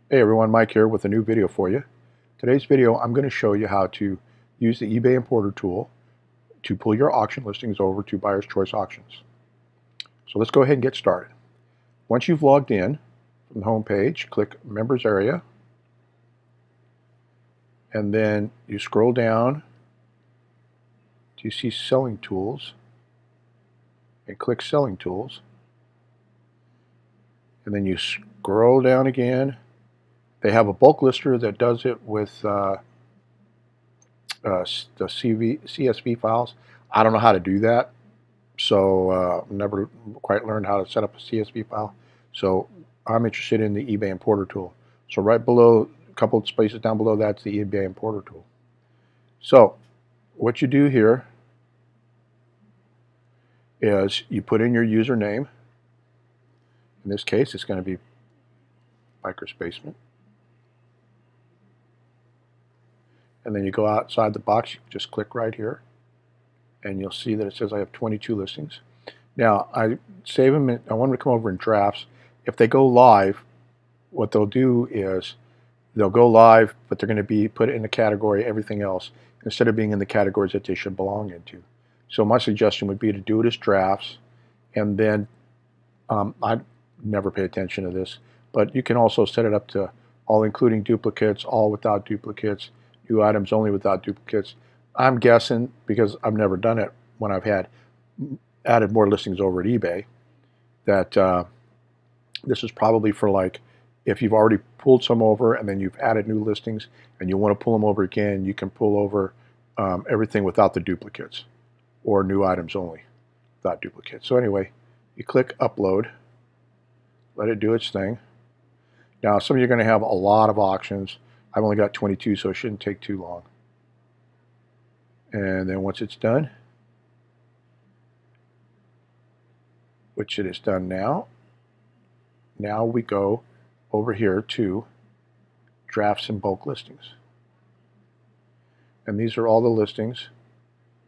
Hey everyone, Mike here with a new video for you. Today's video I'm going to show you how to use the eBay Importer tool to pull your auction listings over to Buyer's Choice Auctions. So let's go ahead and get started. Once you've logged in from the home page, click Members area, and then you scroll down till you see Selling Tools, and click Selling Tools, and then you scroll down again. They have a bulk lister that does it with the CSV files. I don't know how to do that, so never quite learned how to set up a CSV file. So I'm interested in the eBay Importer tool. So right below, a couple of spaces down below, that's the eBay Importer tool. So what you do here is you put in your username. In this case, it's going to be Biker's Basement. And then you go outside the box, you just click right here, and you'll see that it says I have 22 listings. Now, I save them, I want them to come over in drafts. If they go live, what they'll do is they'll go live, but they're going to be put in the category everything else, instead of being in the categories that they should belong into. So my suggestion would be to do it as drafts, and then I never pay attention to this, but you can also set it up to all including duplicates, all without duplicates, new items only without duplicates. I'm guessing, because I've never done it when I've had added more listings over at eBay, that this is probably for, like, if you've already pulled some over and then you've added new listings and you want to pull them over again, you can pull over everything without the duplicates, or new items only without duplicates. So anyway, you click upload, let it do its thing. Now, some of you are going to have a lot of auctions. I've only got 22, so it shouldn't take too long. And then once it's done, which it is done now, now we go over here to drafts and bulk listings. And these are all the listings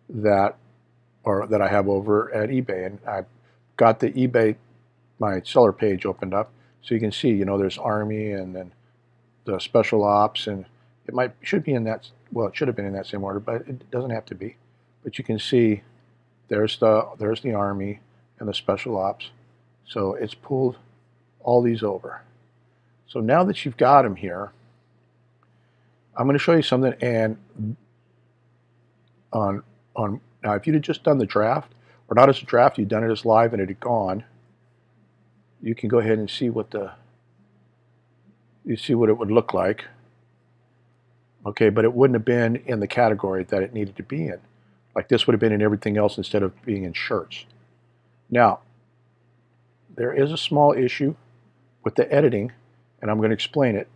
that I have over at eBay. And I've got the eBay, my seller page opened up, so you can see, you know, there's Army and then the Special Ops, and it should be in that, well, it should have been in that same order, but it doesn't have to be. But you can see there's the Army and the Special Ops. So it's pulled all these over. So now that you've got them here, I'm going to show you something. And now, if you'd have just done the draft, or not as a draft, you'd done it as live and it had gone, you can go ahead and see what it would look like. Okay, but it wouldn't have been in the category that it needed to be in. Like, this would have been in everything else instead of being in shirts. Now, there is a small issue with the editing, and I'm going to explain it.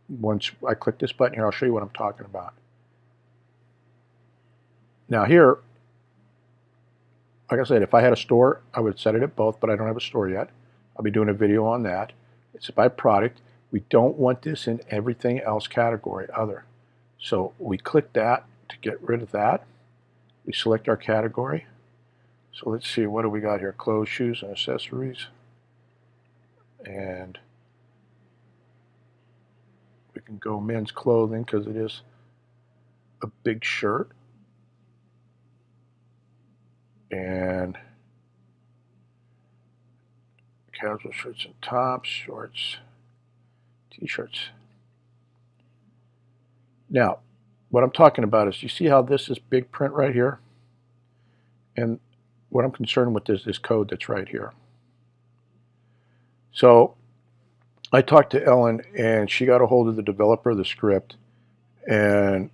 Once I click this button here, I'll show you what I'm talking about. Now here, like I said, if I had a store, I would set it at both, but I don't have a store yet. I'll be doing a video on that. It's by product. We don't want this in everything else category other. So we click that to get rid of that. We select our category. So let's see, what do we got here? Clothes, shoes, and accessories. And we can go men's clothing because it is a big shirt. And casual shirts and tops, shorts, t-shirts. Now, what I'm talking about is, you see how this is big print right here? And what I'm concerned with is this code that's right here. So I talked to Ellen, and she got a hold of the developer of the script, and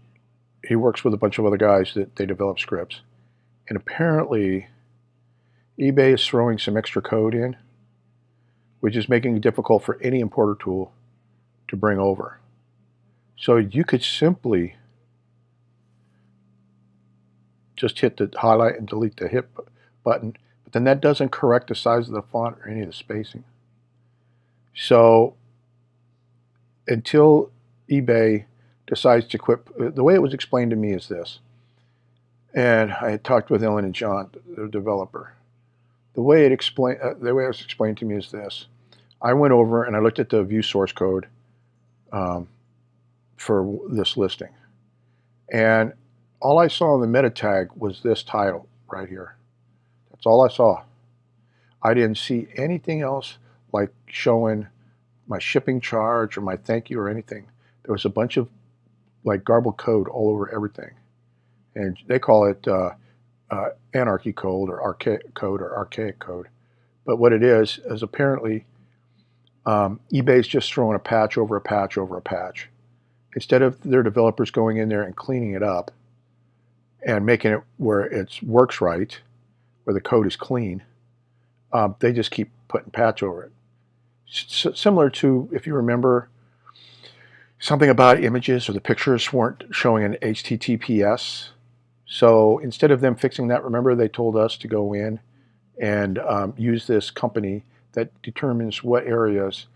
he works with a bunch of other guys that they develop scripts. And apparently eBay is throwing some extra code in, which is making it difficult for any importer tool to bring over. So you could simply just hit the highlight and delete the hit button, but then that doesn't correct the size of the font or any of the spacing. So until eBay decides to quit, the way it was explained to me is this, and I had talked with Ellen and John, the developer. The way it was explained to me is this: I went over and I looked at the view source code for this listing. And all I saw in the meta tag was this title right here. That's all I saw. I didn't see anything else like showing my shipping charge or my thank you or anything. There was a bunch of like garbled code all over everything. And they call it anarchy code or archaic code. But what it is apparently eBay's just throwing a patch over a patch over a patch. Instead of their developers going in there and cleaning it up and making it where it works right, where the code is clean, they just keep putting patch over it. Similar to, if you remember, something about images or the pictures weren't showing an HTTPS. So instead of them fixing that, remember they told us to go in and use this company that determines what areas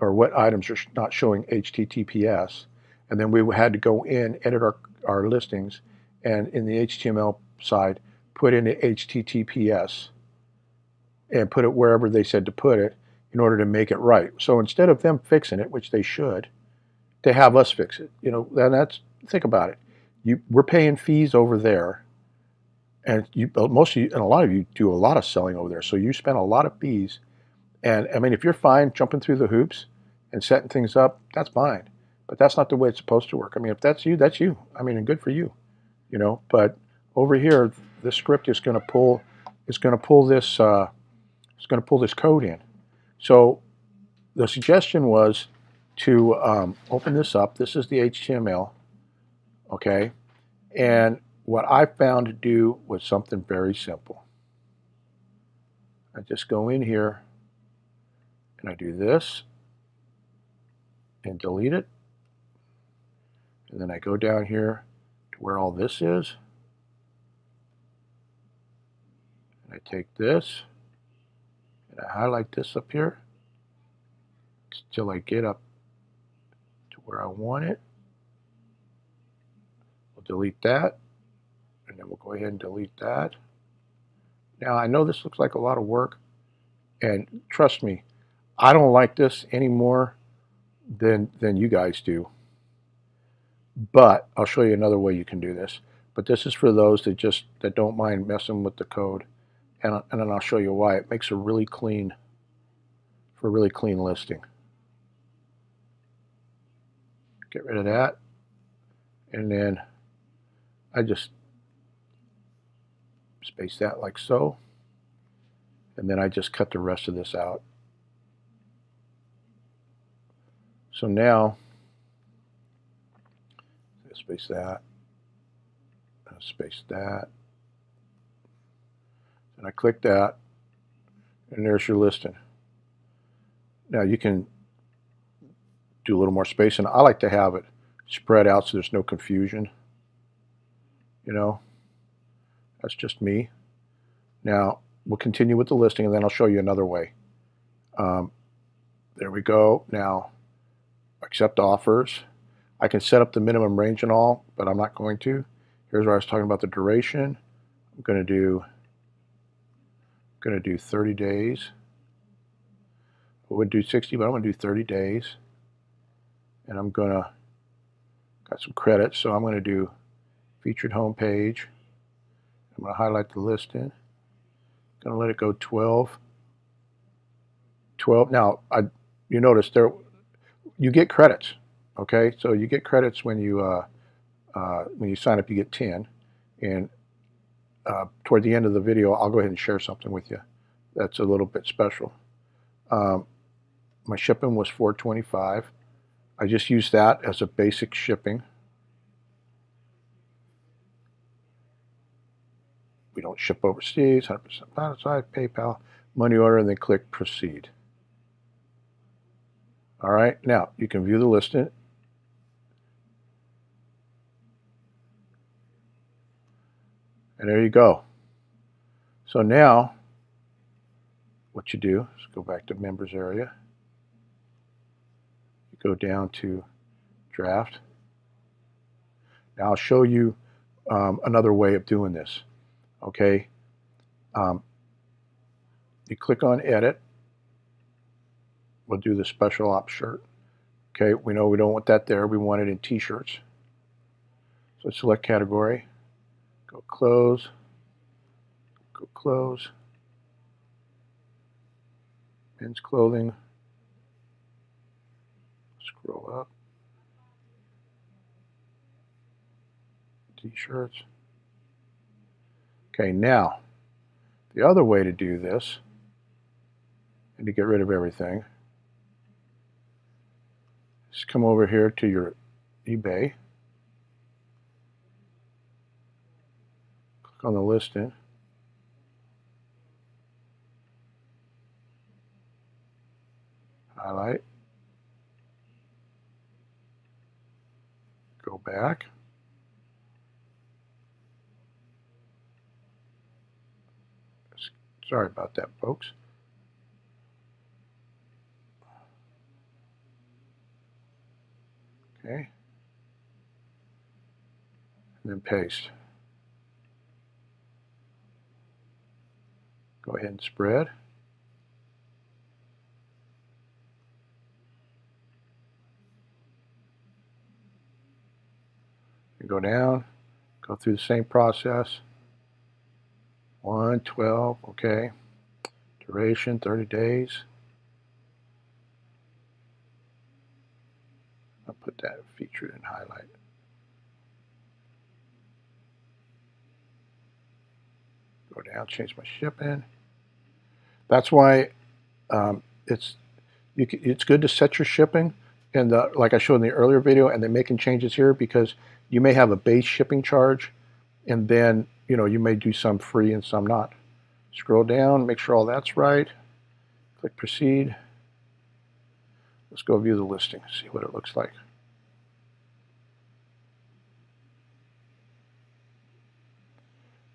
or what items are not showing HTTPS. And then we had to go in, edit our listings, and in the HTML side, put in the HTTPS and put it wherever they said to put it in order to make it right. So instead of them fixing it, which they should, they have us fix it. You know, and think about it. We're paying fees over there, and most of you, and a lot of you do a lot of selling over there. So you spend a lot of fees. And I mean, if you're fine jumping through the hoops and setting things up, that's fine. But that's not the way it's supposed to work. I mean, if that's you, that's you. I mean, and good for you, you know. But over here, the script is going to pull this code in. So the suggestion was to open this up. This is the HTML, okay? And what I found to do was something very simple. I just go in here and I do this and delete it. And then I go down here to where all this is. And I take this and I highlight this up here till I get up to where I want it. We'll delete that. And then we'll go ahead and delete that. Now I know this looks like a lot of work. And trust me, I don't like this any more than you guys do. But I'll show you another way you can do this. But this is for those that don't mind messing with the code, and then I'll show you why. It makes a really clean listing. Get rid of that, and then I just space that like so, and then I just cut the rest of this out. So now, space that, space that, and I click that, and there's your listing. Now you can do a little more spacing. I like to have it spread out so there's no confusion. You know, that's just me. Now we'll continue with the listing, and then I'll show you another way. There we go. Now accept offers. I can set up the minimum range and all, but I'm not going to. Here's where I was talking about the duration. I'm going to do 30 days. I would do 60, but I'm going to do 30 days. And I'm going to, got some credits, so I'm going to do featured homepage. I'm going to highlight the listing. I'm going to let it go 12. Now, you notice there, you get credits. Okay, so you get credits when you sign up. You get 10, and toward the end of the video, I'll go ahead and share something with you that's a little bit special. My shipping was $4.25. I just used that as a basic shipping. We don't ship overseas. 100% outside. PayPal, money order, and then click proceed. All right, now you can view the listing. And there you go. So now, what you do is go back to members area. You go down to draft. Now I'll show you another way of doing this. Okay. You click on edit. we'll do the special ops shirt. Okay, we know we don't want that there. We want it in t-shirts. So select category, go close, men's clothing, scroll up, t-shirts. Okay, now the other way to do this and to get rid of everything is come over here to your eBay, click on the listing, highlight, go back, sorry about that, folks. Okay, and then paste. Go ahead and spread. You go down, go through the same process. 112, okay. Duration 30 days. I'll put that featured and highlight. Go down, change my shipping. That's why it's good to set your shipping, and like I showed in the earlier video, and then making changes here, because you may have a base shipping charge, and then you may do some free and some not. Scroll down, make sure all that's right. Click proceed. Let's go view the listing, see what it looks like.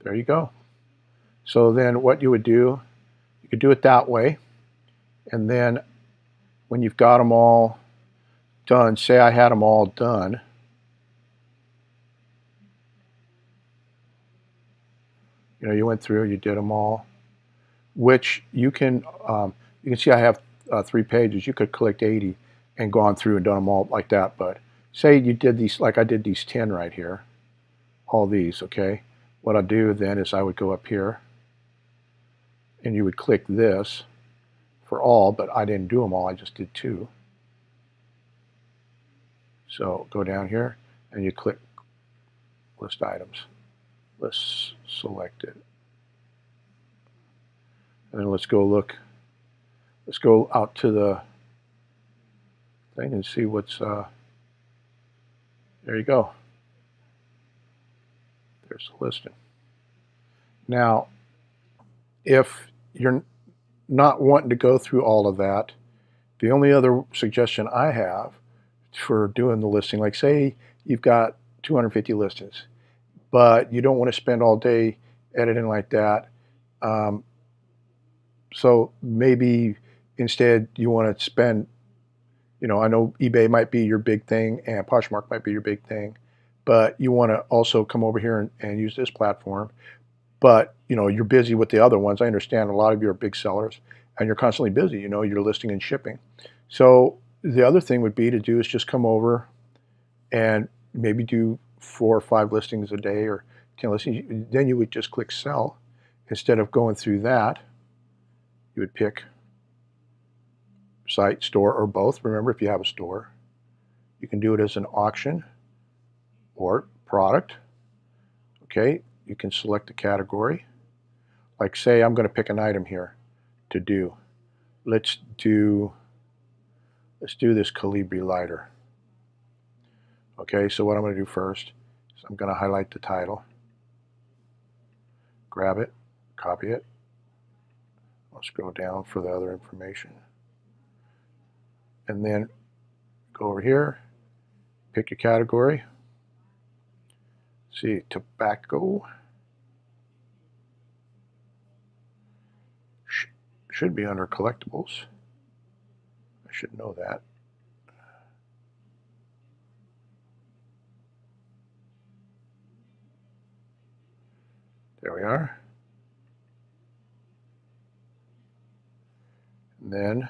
There you go. So then what you would do, you could do it that way, and then when you've got them all done, say I had them all done, you went through, you did them all, which you can see I have 3 pages. You could collect 80 and gone through and done them all like that, but say you did these, like I did these 10 right here, all these, okay? What I'd do then is I would go up here and you would click this for all, but I didn't do them all, I just did 2. So go down here and you click list items, list selected. And then let's go out to the thing and see what's, there you go. There's the listing. Now, if you're not wanting to go through all of that, the only other suggestion I have for doing the listing, like say you've got 250 listings, but you don't want to spend all day editing like that. So maybe instead you want to spend, I know eBay might be your big thing and Poshmark might be your big thing, but you want to also come over here and use this platform. But you're busy with the other ones. I understand a lot of you are big sellers and you're constantly busy, you're listing and shipping. So the other thing would be to do is just come over and maybe do 4 or 5 listings a day or 10 listings. Then you would just click sell. Instead of going through that, you would pick site, store, or both. Remember, if you have a store, you can do it as an auction or product. Okay, you can select a category. Like say I'm going to pick an item here to do. Let's do this Calibri lighter. Okay, so what I'm going to do first is I'm going to highlight the title, grab it, copy it. I'll scroll down for the other information. And then go over here, pick your category. See, tobacco. Should be under collectibles. I should know that. There we are. And then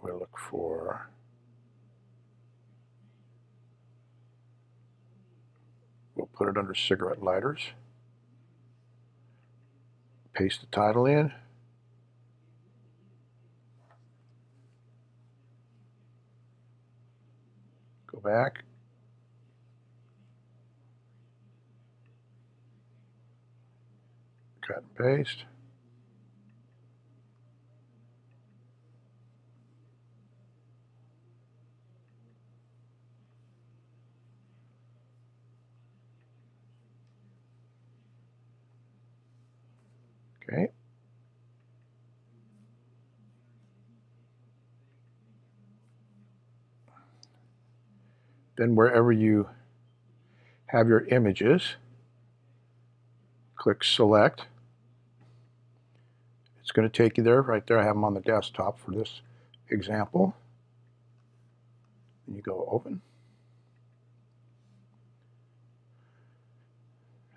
we look for we'll put it under cigarette lighters. Paste the title in. Go back. Cut and paste. Okay. Then wherever you have your images, click select. It's going to take you there. Right there, I have them on the desktop for this example. And you go open.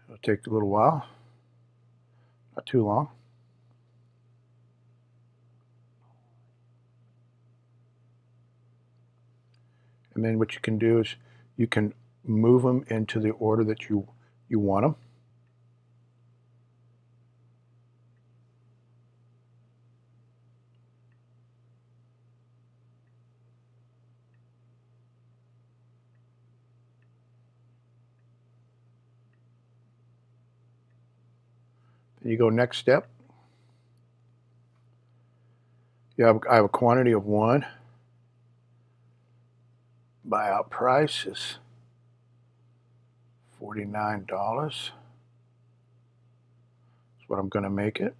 It'll take a little while, not too long. And then what you can do is you can move them into the order that you want them. Then you go next step. I have a quantity of 1. Buyout price is $49. That's what I'm going to make it.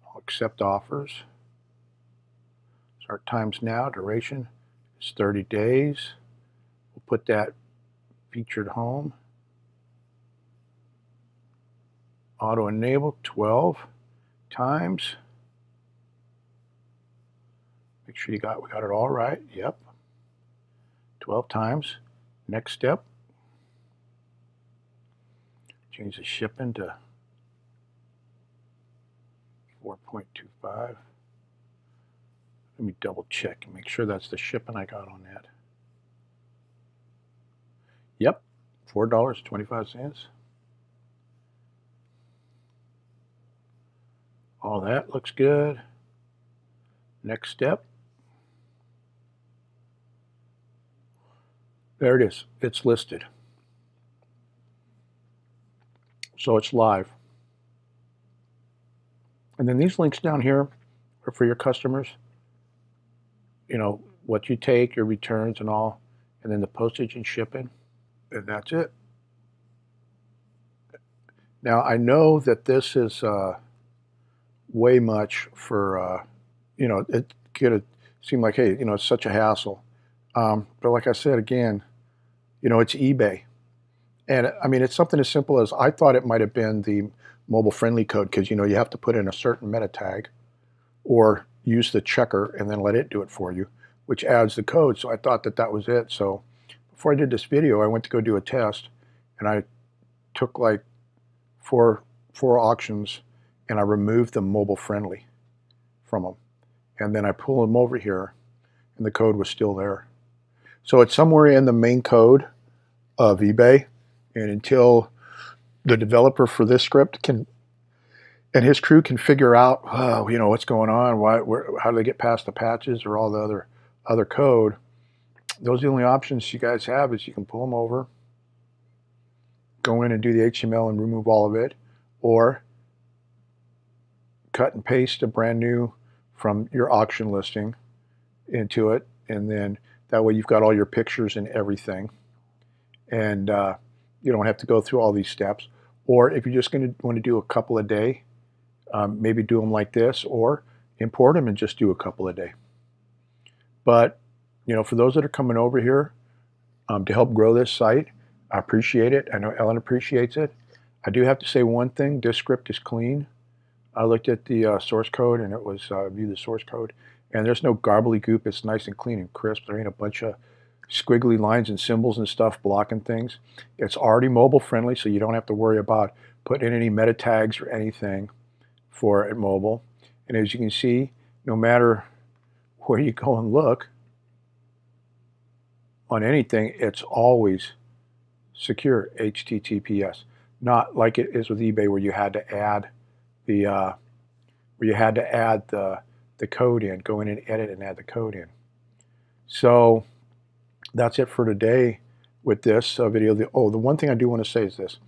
I'll accept offers. Start times now. Duration is 30 days. We'll put that featured home. Auto enable 12 times. Make sure we got it all right. Yep. 12 times. Next step. Change the shipping to 4.25. Let me double check and make sure that's the shipping I got on that. Yep. $4.25. All that looks good. Next step. There it is. It's listed. So it's live. And then these links down here are for your customers. You know, what you take, your returns and all, and then the postage and shipping, and that's it. Now, I know that this is way much for, you know, it could seem like, hey, you know, it's such a hassle. But like I said, again, you know, it's eBay. And I mean, it's something as simple as I thought it might have been the mobile friendly code because, you know, you have to put in a certain meta tag or use the checker and then let it do it for you, which adds the code. So I thought that that was it. So before I did this video, I went to go do a test and I took like four auctions and I removed the mobile friendly from them. And then I pull them over here and the code was still there. So it's somewhere in the main code of eBay, and until the developer for this script can and his crew can figure out, you know, what's going on, how do they get past the patches or all the other code, those are the only options you guys have is you can pull them over, go in and do the HTML and remove all of it, or cut and paste a brand new from your auction listing into it, and then that way you've got all your pictures and everything, and you don't have to go through all these steps. Or if you're just going to want to do a couple a day, maybe do them like this, or import them and just do a couple a day. But you know, for those that are coming over here to help grow this site, I appreciate it. I know Ellen appreciates it. I do have to say one thing: this script is clean. I looked at the source code, and it was view the source code, and there's no gobbledygook. It's nice and clean and crisp. There ain't a bunch of squiggly lines and symbols and stuff blocking things. It's already mobile friendly, so you don't have to worry about putting in any meta tags or anything for at mobile. And as you can see, no matter where you go and look on anything, it's always secure, HTTPS. Not like it is with eBay where you had to add the the code in, go in and edit and add the code in. So that's it for today with this video. The one thing I do want to say is this.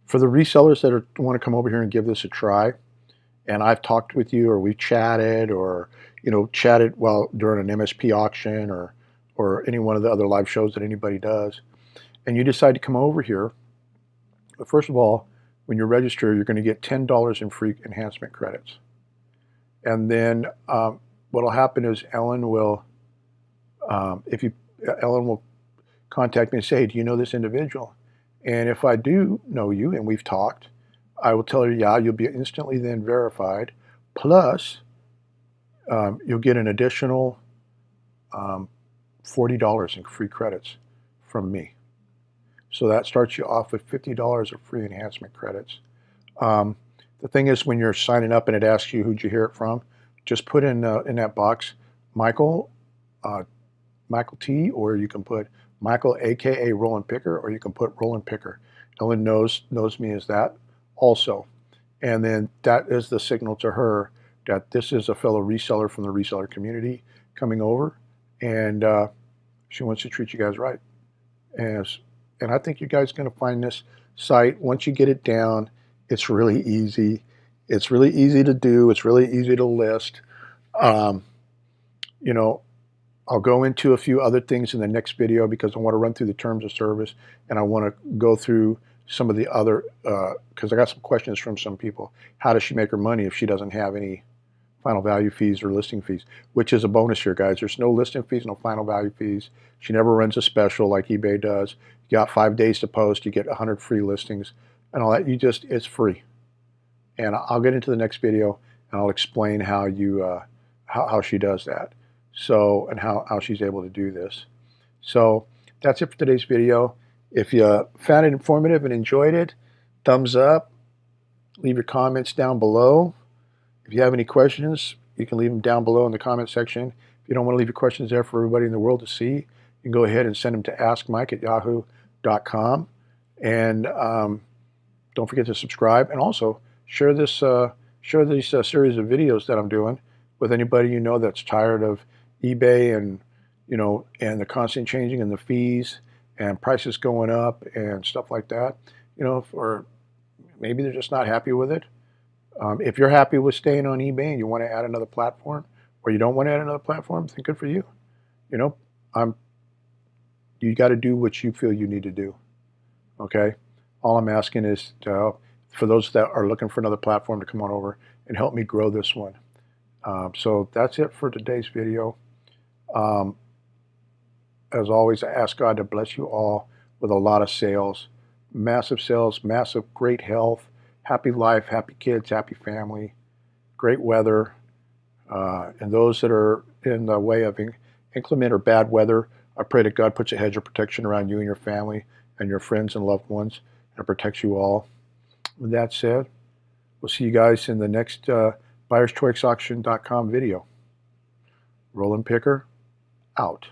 For the resellers that want to come over here and give this a try, and I've talked with you, or we've chatted, or chatted while during an MSP auction, or any one of the other live shows that anybody does, and you decide to come over here, but first of all, when you register, you're going to get $10 in free enhancement credits. And then what will happen is Ellen will contact me and say, hey, do you know this individual? And if I do know you and we've talked, I will tell her, yeah, you'll be instantly then verified. Plus, you'll get an additional $40 in free credits from me. So that starts you off with $50 of free enhancement credits. The thing is, when you're signing up and it asks you who'd you hear it from, just put in that box Michael T, or you can put Michael, aka Rollin Picker, or you can put Rollin Picker. Ellen knows me as that also, and then that is the signal to her that this is a fellow reseller from the reseller community coming over, and she wants to treat you guys right. And I think you guys are going to find this site, once you get it down, it's really easy. It's really easy to do. It's really easy to list. I'll go into a few other things in the next video because I want to run through the terms of service, and I want to go through some of the other, because I got some questions from some people. How does she make her money if she doesn't have any final value fees or listing fees? Which is a bonus here, guys. There's no listing fees, no final value fees. She never runs a special like eBay does. You got 5 days to post. You get 100 free listings and all that. It's free. And I'll get into the next video and I'll explain how how she does that. So, and how she's able to do this. So that's it for today's video. If you found it informative and enjoyed it, thumbs up. Leave your comments down below. If you have any questions, you can leave them down below in the comment section. If you don't want to leave your questions there for everybody in the world to see, you can go ahead and send them to askmike@yahoo.com. And don't forget to subscribe, and also share this series of videos that I'm doing with anybody you know that's tired of eBay and and the constant changing and the fees and prices going up and stuff like that. Or maybe they're just not happy with it. If you're happy with staying on eBay and you want to add another platform, or you don't want to add another platform, then good for you. You got to do what you feel you need to do. Okay? All I'm asking is for those that are looking for another platform to come on over and help me grow this one. So that's it for today's video. As always, I ask God to bless you all with a lot of sales, massive great health, happy life, happy kids, happy family, great weather, and those that are in the way of inclement or bad weather, I pray that God puts a hedge of protection around you and your family and your friends and loved ones and protects you all. With that said, we'll see you guys in the next buyerschoiceauctions.com video. Rollin Picker, out.